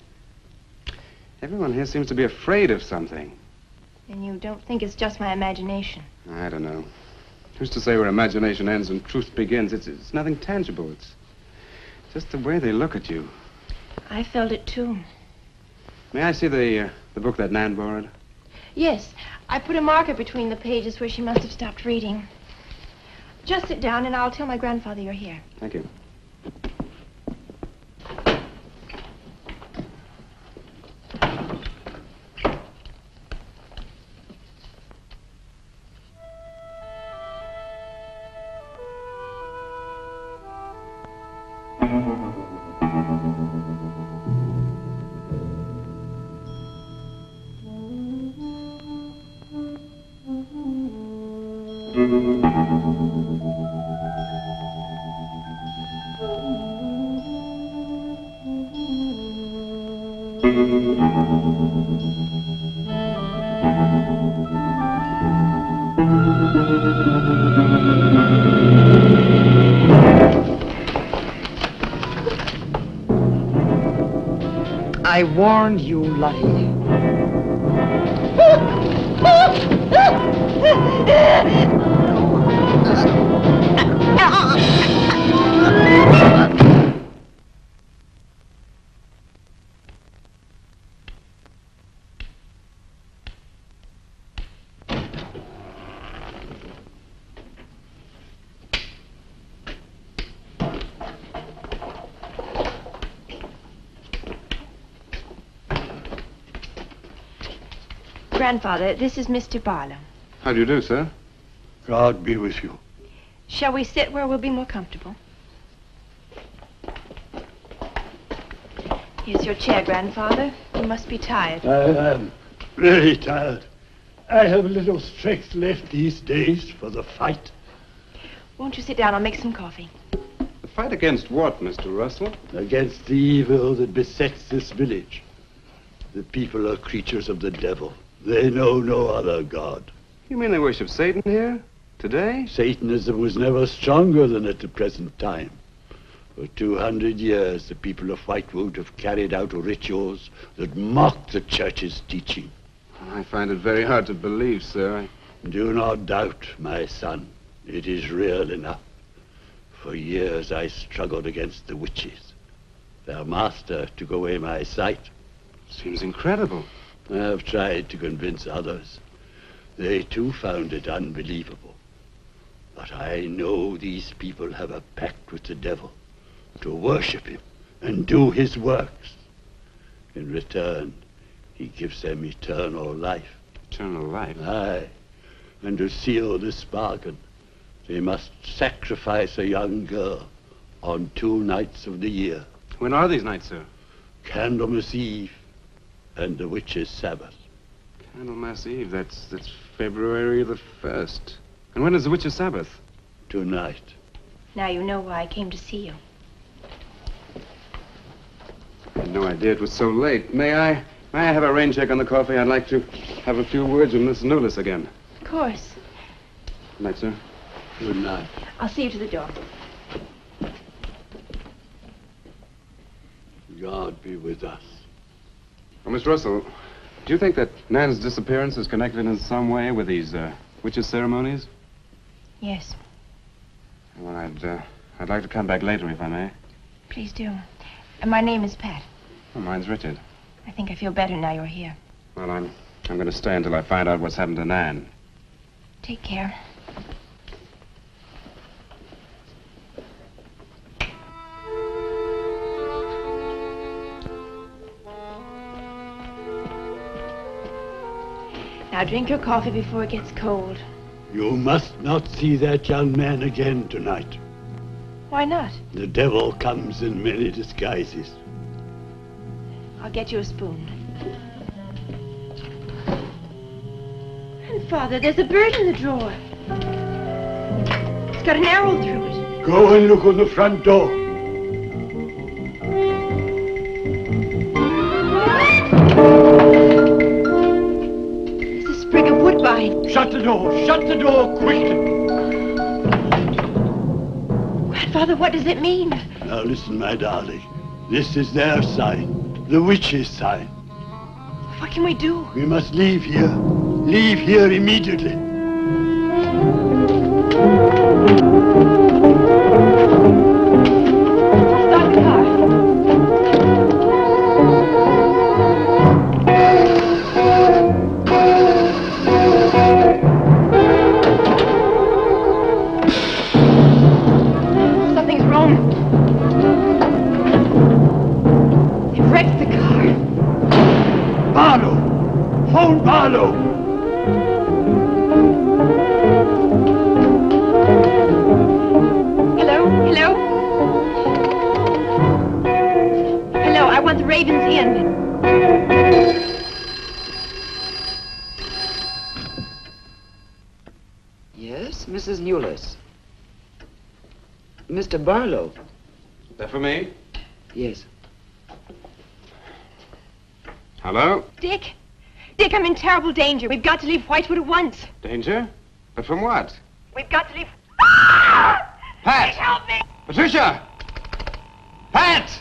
Everyone here seems to be afraid of something. And you don't think it's just my imagination? I don't know. Who's to say where imagination ends and truth begins? It's nothing tangible. It's just the way they look at you. I felt it too. May I see the book that Nan borrowed? Yes, I put a marker between the pages where she must have stopped reading. Just sit down and I'll tell my grandfather you're here. Thank you. I warned you, Lottie. Grandfather, this is Mr. Barlow. How do you do, sir? God be with you. Shall we sit where we'll be more comfortable? Here's your chair, Grandfather. You must be tired. I am very tired. I have little strength left these days for the fight. Won't you sit down? I'll make some coffee. The fight against what, Mr. Russell? Against the evil that besets this village. The people are creatures of the devil. They know no other god. You mean they worship Satan here? Today? Satanism was never stronger than at the present time. For 200 years, the people of Whitewood have carried out rituals that mock the church's teaching. I find it very hard to believe, sir. Do not doubt, my son. It is real enough. For years I struggled against the witches. Their master took away my sight. Seems incredible. I have tried to convince others. They too found it unbelievable. But I know these people have a pact with the devil to worship him and do his works. In return, he gives them eternal life. Eternal life? Aye. And to seal this bargain, they must sacrifice a young girl on 2 nights of the year. When are these nights, sir? Candlemas Eve and the witch's Sabbath. Candlemas Eve, that's February the 1st. And when is the witch's Sabbath? Tonight. Now you know why I came to see you. I had no idea it was so late. May I have a rain check on the coffee? I'd like to have a few words with Miss Newless again. Of course. Good night, sir. Good night. I'll see you to the door. God be with us. Well, Miss Russell, do you think that Nan's disappearance is connected in some way with these witches' ceremonies? Yes. Well, I'd like to come back later, if I may. Please do. And my name is Pat. Well, mine's Richard. I think I feel better now you're here. Well, I'm going to stay until I find out what's happened to Nan. Take care. Now drink your coffee before it gets cold. You must not see that young man again tonight. Why not? The devil comes in many disguises. I'll get you a spoon. And Father, there's a bird in the drawer. It's got an arrow through it. Go and look on the front door. going. Shut the door! Shut the door quickly! Grandfather, what does it mean? Now listen, my darling. This is their sign. The witch's sign. What can we do? We must leave here. Leave here immediately. Stop the car. Something's wrong. They've wrecked the car. Barlow! Phone Barlow! Hello? Hello? Hello, I want the Ravens Inn. Yes, Mrs. Newless. Mr. Barlow. That for me? Yes. Hello? Dick? Dick, I'm in terrible danger. We've got to leave Whitewood at once. Danger? But from what? We've got to leave... Pat! Dick, help me! Patricia! Pat!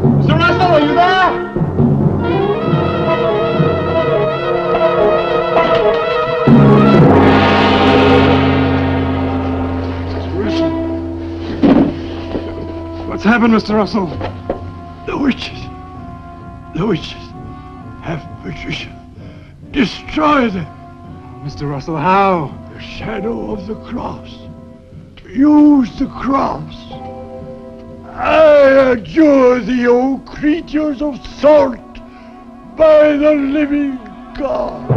Mr. Russell, are you there? What's happened, Mr. Russell? The witches have Patricia. Destroy them. Mr. Russell, how? The shadow of the cross. Use the cross. I adjure thee, O creatures of salt, by the living God.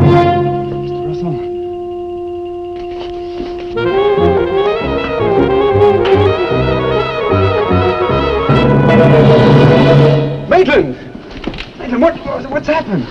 Mr. Russell. Maitland! Maitland, what's happened?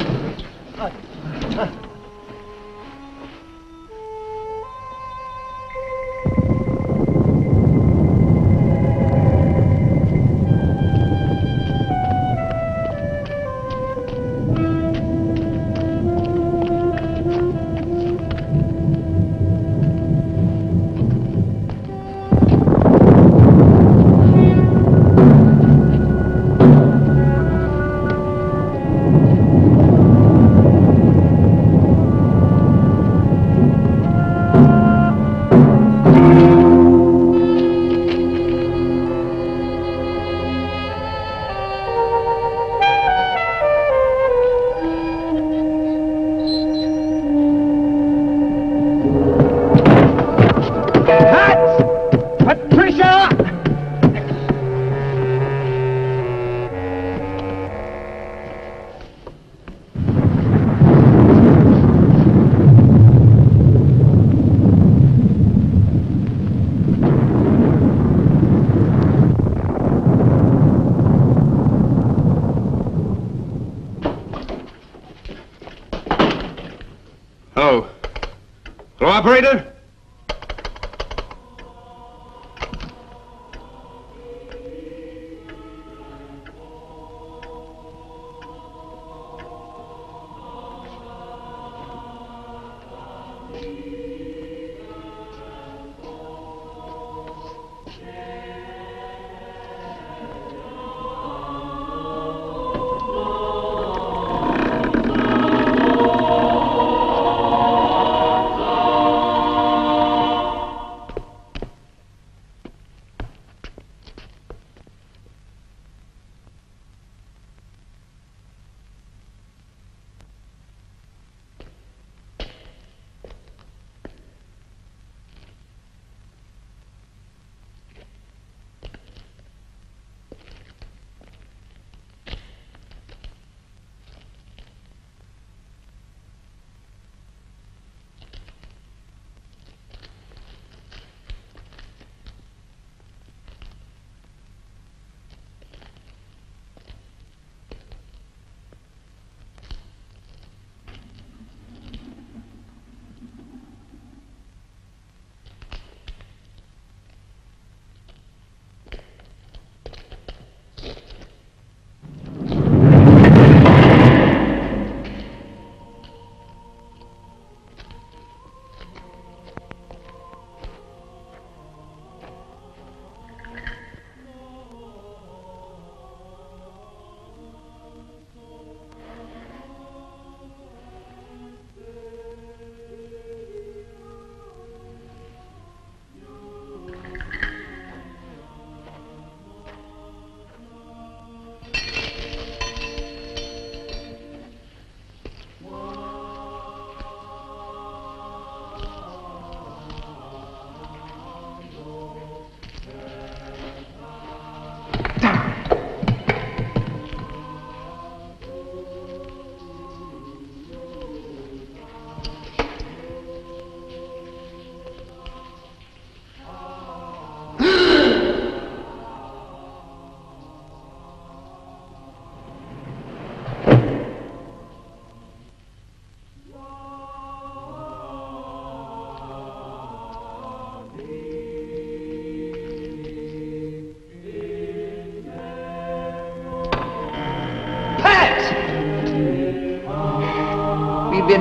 Hello. Hello, operator?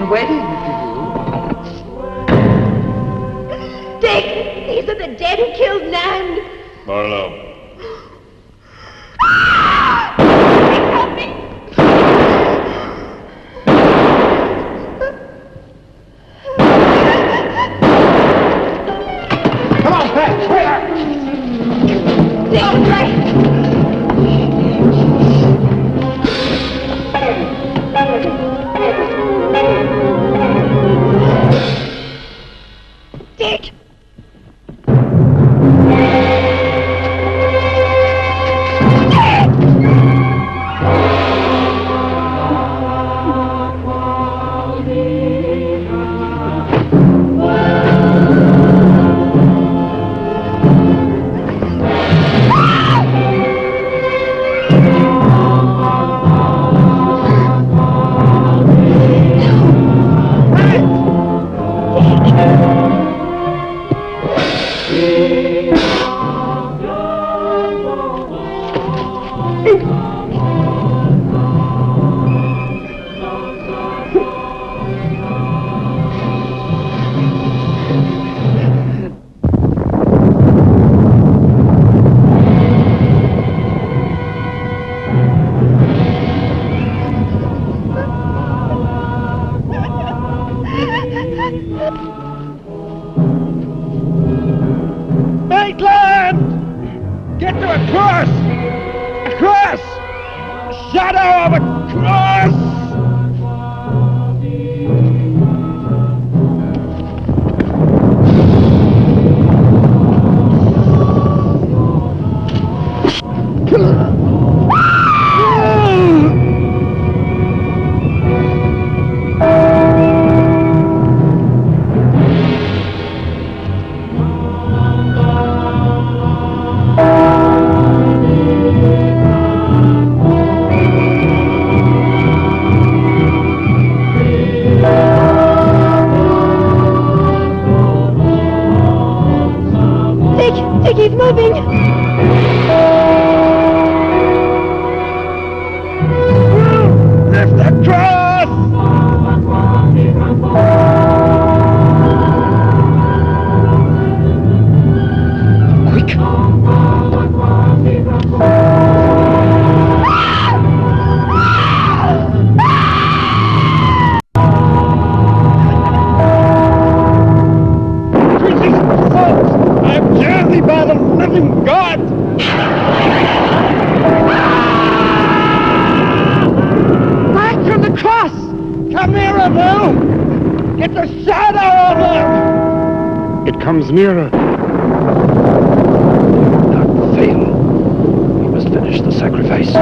wedding, if you will. Dick, these are the dead who killed Nan. Marlowe. Help me. Come on, Pat, quick! Dick, right. Dick! Maitland! Get to a cross! A cross! Shadow of a cross! Dick, he's moving. Lift the cross! Quick! I'm jersey by the living God! Back from the cross! Come nearer, Bill! Get the shadow of it! It comes nearer. Not fail. We must finish the sacrifice.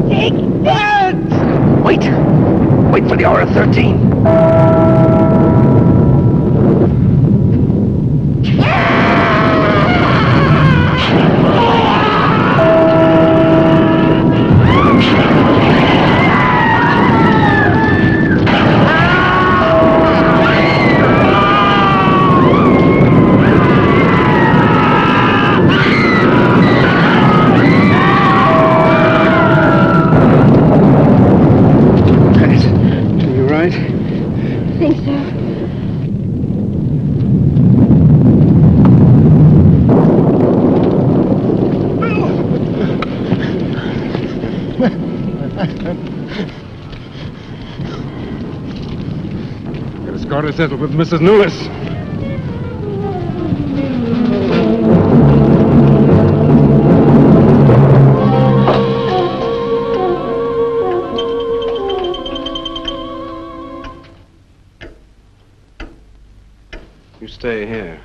Dick, Dead! Wait! Wait for the hour of 13. You right? I think so. Get a score to settle with Mrs. Lewis. You stay here.